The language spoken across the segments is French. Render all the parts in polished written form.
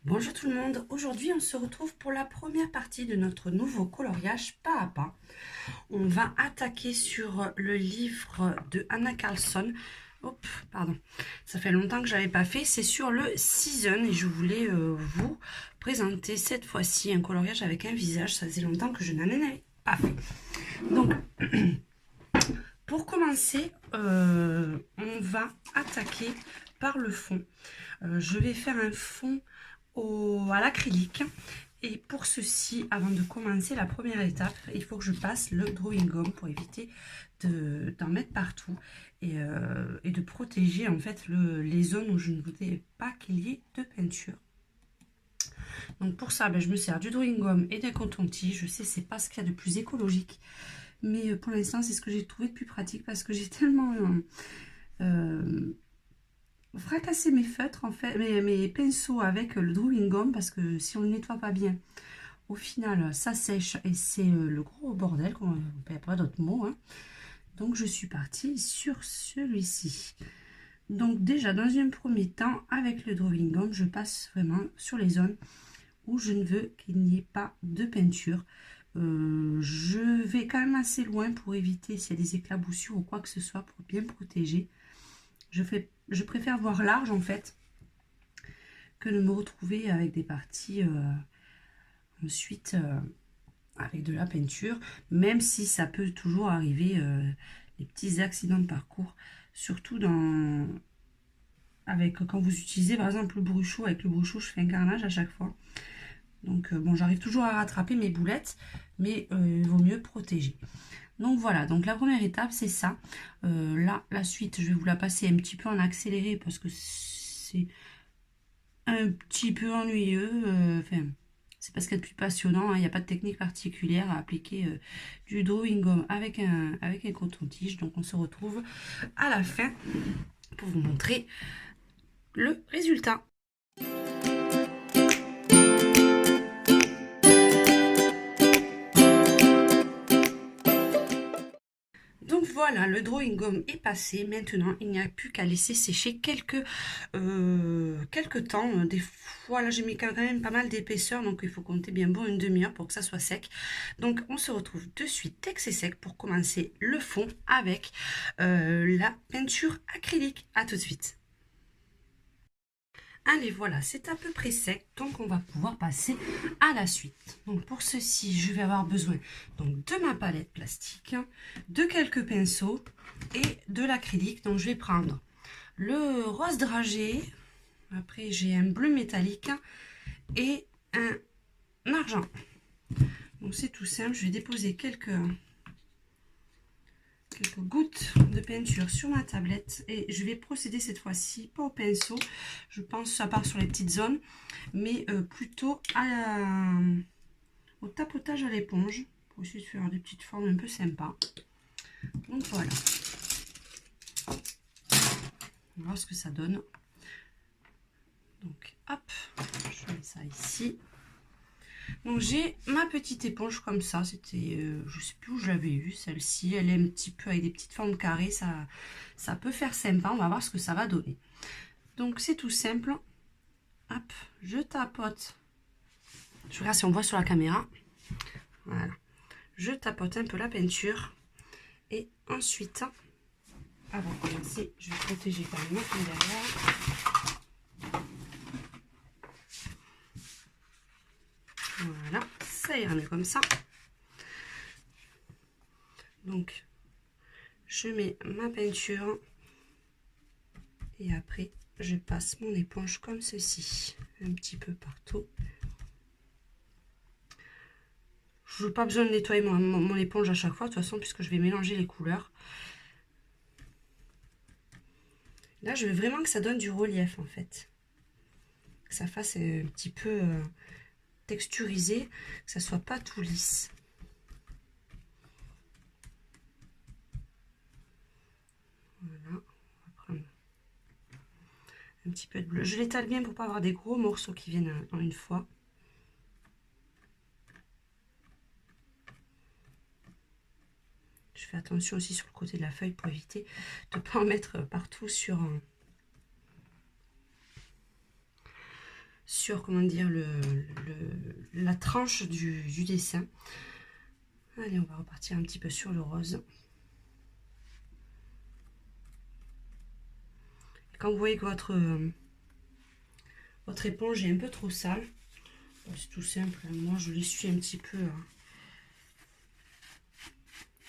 Bonjour tout le monde, aujourd'hui on se retrouve pour la première partie de notre nouveau coloriage pas à pas. On va attaquer sur le livre de Anna Carlson. Hop, pardon, ça fait longtemps que je n'avais pas fait, c'est sur le Season et je voulais vous présenter cette fois-ci un coloriage avec un visage, ça faisait longtemps que je n'en avais pas fait. Donc, pour commencer, on va attaquer par le fond. Je vais faire un fond à l'acrylique. Et pour ceci, avant de commencer la première étape, il faut que je passe le drawing gum pour éviter d'en mettre partout et de protéger en fait les zones où je ne voudrais pas qu'il y ait de peinture. Donc pour ça, je me sers du drawing gum et d'un coton-tige. Je sais, c'est pas ce qu'il y a de plus écologique, mais pour l'instant, c'est ce que j'ai trouvé de plus pratique parce que j'ai tellement fracasser mes feutres, en fait, mes pinceaux avec le drawing gum, parce que si on ne nettoie pas bien, au final, ça sèche et c'est le gros bordel, on ne peut pas d'autres mots. Hein. Donc, je suis partie sur celui-ci. Donc, déjà, dans un premier temps, avec le drawing gum, je passe vraiment sur les zones où je ne veux qu'il n'y ait pas de peinture. Je vais quand même assez loin pour éviter s'il y a des éclaboussures ou quoi que ce soit pour bien protéger. Je préfère voir large en fait que de me retrouver avec des parties ensuite avec de la peinture, même si ça peut toujours arriver les petits accidents de parcours, surtout quand vous utilisez par exemple le bruchot. Avec le bruchot, je fais un carnage à chaque fois. Donc bon, j'arrive toujours à rattraper mes boulettes, mais il vaut mieux protéger. Donc voilà, donc la première étape c'est ça. Là, la suite, je vais vous la passer un petit peu en accéléré parce que c'est un petit peu ennuyeux. Enfin, c'est pas ce qu'il y a de plus passionnant. Il n'y a pas de technique particulière à appliquer du drawing gum avec un coton-tige. Donc on se retrouve à la fin pour vous montrer le résultat. Donc voilà, le drawing gum est passé. Maintenant, il n'y a plus qu'à laisser sécher quelques temps. Des fois, là, j'ai mis quand même pas mal d'épaisseur, donc il faut compter bien bon une demi-heure pour que ça soit sec. Donc, on se retrouve de suite dès que c'est sec pour commencer le fond avec la peinture acrylique. À tout de suite. Allez, voilà, c'est à peu près sec, donc on va pouvoir passer à la suite. Donc pour ceci, je vais avoir besoin donc de ma palette plastique, de quelques pinceaux et de l'acrylique. Donc je vais prendre le rose dragé, après j'ai un bleu métallique et un argent. Donc c'est tout simple, je vais déposer quelques gouttes de peinture sur ma tablette et je vais procéder cette fois-ci pas au pinceau, je pense que ça part sur les petites zones, mais plutôt au tapotage à l'éponge pour essayer de faire des petites formes un peu sympas. Donc voilà, on va voir ce que ça donne. Donc hop, je mets ça ici. Donc j'ai ma petite éponge comme ça, c'était, je sais plus où je l'avais eu, celle-ci, elle est un petit peu avec des petites formes carrées, ça peut faire sympa, on va voir ce que ça va donner. Donc c'est tout simple, hop, je tapote, je regarde si on voit sur la caméra, voilà, je tapote un peu la peinture, et ensuite, avant de commencer, je vais protéger quand même mon derrière. Voilà, ça ira mieux comme ça. Donc, je mets ma peinture et après, je passe mon éponge comme ceci, un petit peu partout. Je n'ai pas besoin de nettoyer mon éponge à chaque fois, de toute façon, puisque je vais mélanger les couleurs. Là, je veux vraiment que ça donne du relief, en fait. Que ça fasse un petit peu texturisé, que ça soit pas tout lisse. Voilà, on va prendre un petit peu de bleu. Je l'étale bien pour pas avoir des gros morceaux qui viennent en une fois. Je fais attention aussi sur le côté de la feuille pour éviter de ne pas en mettre partout sur sur, comment dire, la tranche du dessin. Allez, on va repartir un petit peu sur le rose. Quand vous voyez que votre éponge est un peu trop sale, c'est tout simple. Moi, je l'essuie un petit peu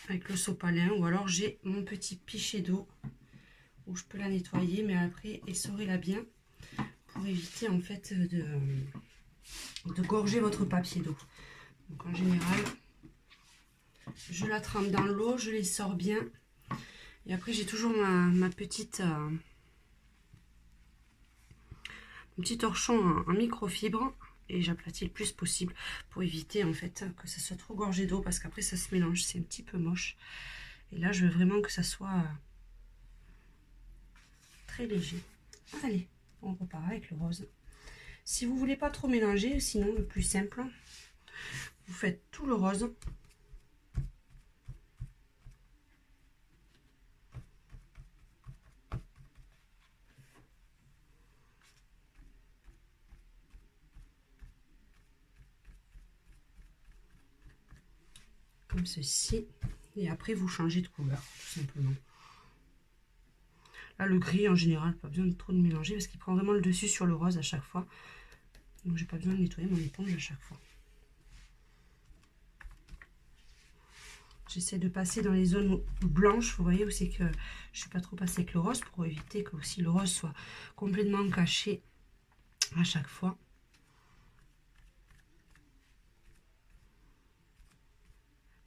avec le sopalin, ou alors j'ai mon petit pichet d'eau où je peux la nettoyer, mais après, essorez-la bien pour éviter en fait de gorger votre papier d'eau. Donc en général, je la trempe dans l'eau, je les sors bien. Et après, j'ai toujours ma petite... un petit torchon en microfibre et j'aplatis le plus possible pour éviter en fait que ça soit trop gorgé d'eau, parce qu'après ça se mélange, c'est un petit peu moche. Et là je veux vraiment que ça soit très léger. Allez, on repart avec le rose. Si vous voulez pas trop mélanger, sinon le plus simple, vous faites tout le rose. Comme ceci. Et après vous changez de couleur, tout simplement. Là le gris en général, pas besoin de trop de mélanger parce qu'il prend vraiment le dessus sur le rose à chaque fois. Donc j'ai pas besoin de nettoyer mon éponge à chaque fois. J'essaie de passer dans les zones blanches, vous voyez, où c'est que je ne suis pas trop passée avec le rose, pour éviter que aussi le rose soit complètement caché à chaque fois.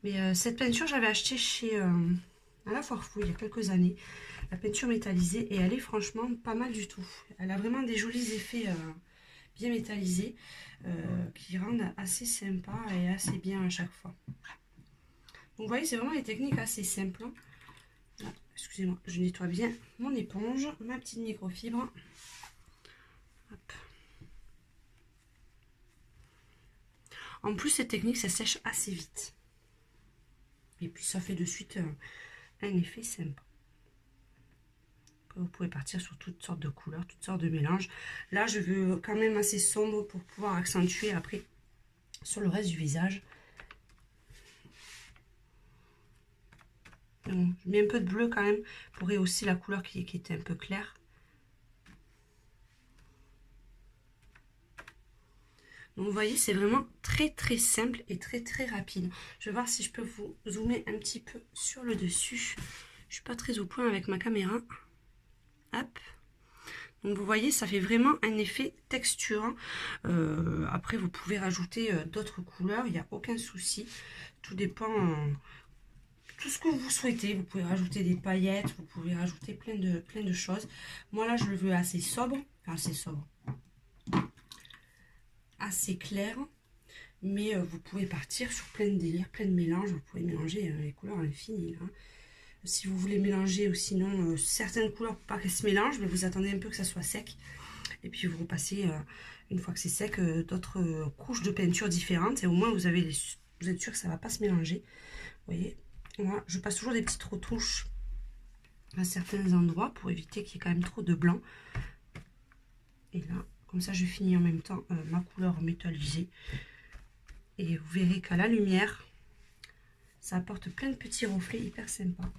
Mais cette peinture, j'avais acheté à la Foire Fouille il y a quelques années, la peinture métallisée, et elle est franchement pas mal du tout. Elle a vraiment des jolis effets bien métallisés qui rendent assez sympa et assez bien à chaque fois. Donc vous voyez, c'est vraiment des techniques assez simples. Ah, excusez-moi, je nettoie bien mon éponge, ma petite microfibre. Hop. En plus, cette technique, ça sèche assez vite. Et puis, ça fait de suite un effet sympa. Vous pouvez partir sur toutes sortes de couleurs, toutes sortes de mélanges. Là, je veux quand même assez sombre pour pouvoir accentuer après sur le reste du visage. Bon, je mets un peu de bleu quand même pour rehausser la couleur qui était un peu claire. Donc vous voyez, c'est vraiment très simple et très rapide. Je vais voir si je peux vous zoomer un petit peu sur le dessus. Je suis pas très au point avec ma caméra. Hop. Donc vous voyez, ça fait vraiment un effet texture. Après, vous pouvez rajouter d'autres couleurs, il n'y a aucun souci. Tout dépend tout ce que vous souhaitez. Vous pouvez rajouter des paillettes, vous pouvez rajouter plein de choses. Moi là, je le veux assez sobre, enfin assez sobre, assez clair. Mais vous pouvez partir sur plein de délires, plein de mélanges. Vous pouvez mélanger les couleurs à l'infini. Hein. Si vous voulez mélanger ou sinon certaines couleurs pour pas qu'elles se mélangent, mais vous attendez un peu que ça soit sec. Et puis vous repassez, une fois que c'est sec, d'autres couches de peinture différentes. Et au moins vous êtes sûr que ça ne va pas se mélanger. Vous voyez, moi je passe toujours des petites retouches à certains endroits pour éviter qu'il y ait quand même trop de blanc. Et là, comme ça je finis en même temps ma couleur métallisée. Et vous verrez qu'à la lumière, ça apporte plein de petits reflets hyper sympas.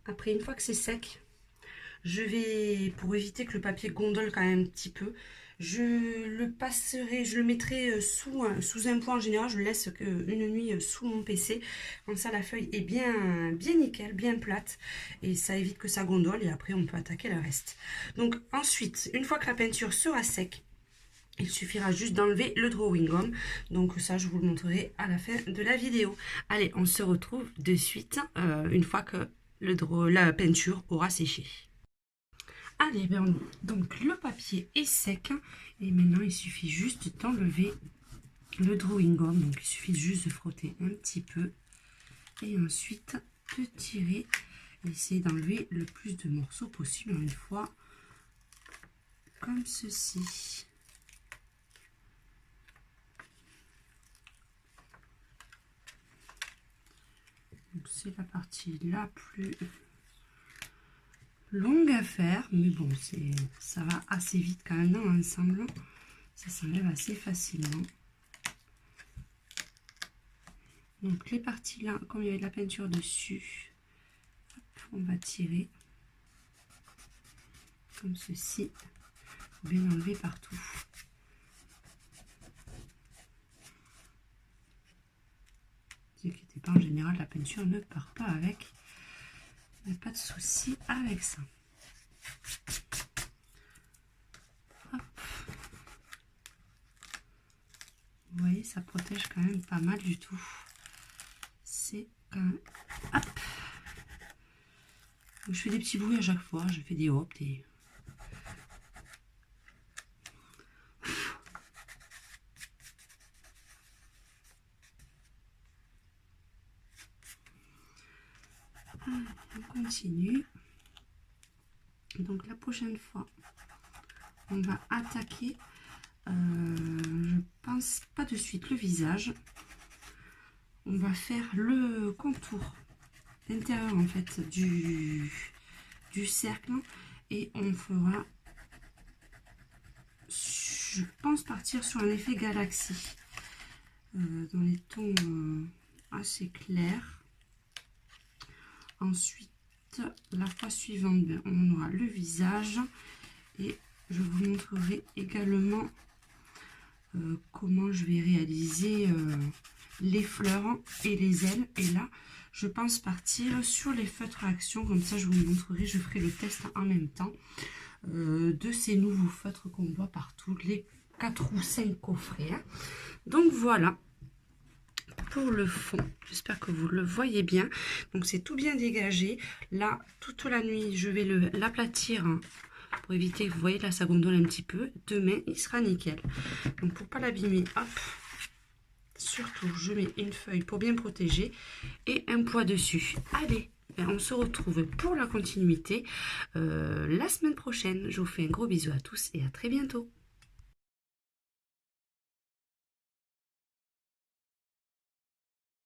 Après, une fois que c'est sec, je vais, pour éviter que le papier gondole quand même un petit peu, je le mettrai sous un point. En général, je le laisse une nuit sous mon PC. Comme ça, la feuille est bien nickel, bien plate. Et ça évite que ça gondole. Et après, on peut attaquer le reste. Donc ensuite, une fois que la peinture sera sec, il suffira juste d'enlever le drawing gum. Donc ça, je vous le montrerai à la fin de la vidéo. Allez, on se retrouve de suite une fois que la peinture aura séché. Allez, donc le papier est sec. Et maintenant, il suffit juste d'enlever le drawing gum. Donc il suffit juste de frotter un petit peu. Et ensuite, de tirer. Essayer d'enlever le plus de morceaux possible une fois. Comme ceci. C'est la partie la plus longue à faire, mais bon, ça va assez vite quand même dans l'ensemble. Ça s'enlève assez facilement. Donc les parties là, comme il y avait de la peinture dessus, hop, on va tirer comme ceci, pour bien enlever partout. Ne vous inquiétez pas, en général la peinture ne part pas avec. Il n'y a pas de souci avec ça. Hop. Vous voyez, ça protège quand même pas mal du tout. C'est quand même... Hop. Donc, je fais des petits bruits à chaque fois. Je fais des hops, des... On continue. Donc la prochaine fois, on va attaquer, je pense pas de suite, le visage. On va faire le contour intérieur en fait du cercle et on fera, je pense, partir sur un effet galaxie dans les tons assez clairs. Ensuite, la fois suivante, on aura le visage et je vous montrerai également comment je vais réaliser les fleurs et les ailes. Et là, je pense partir sur les feutres à action. Comme ça, je vous montrerai, je ferai le test en même temps de ces nouveaux feutres qu'on voit partout, les 4 ou 5 coffrets. Hein. Donc voilà. Pour le fond, j'espère que vous le voyez bien. Donc c'est tout bien dégagé. Là, toute la nuit, je vais l'aplatir hein, pour éviter, vous voyez là, ça gondole un petit peu. Demain, il sera nickel. Donc pour pas l'abîmer, hop, surtout, je mets une feuille pour bien protéger et un poids dessus. Allez, on se retrouve pour la continuité la semaine prochaine. Je vous fais un gros bisou à tous et à très bientôt.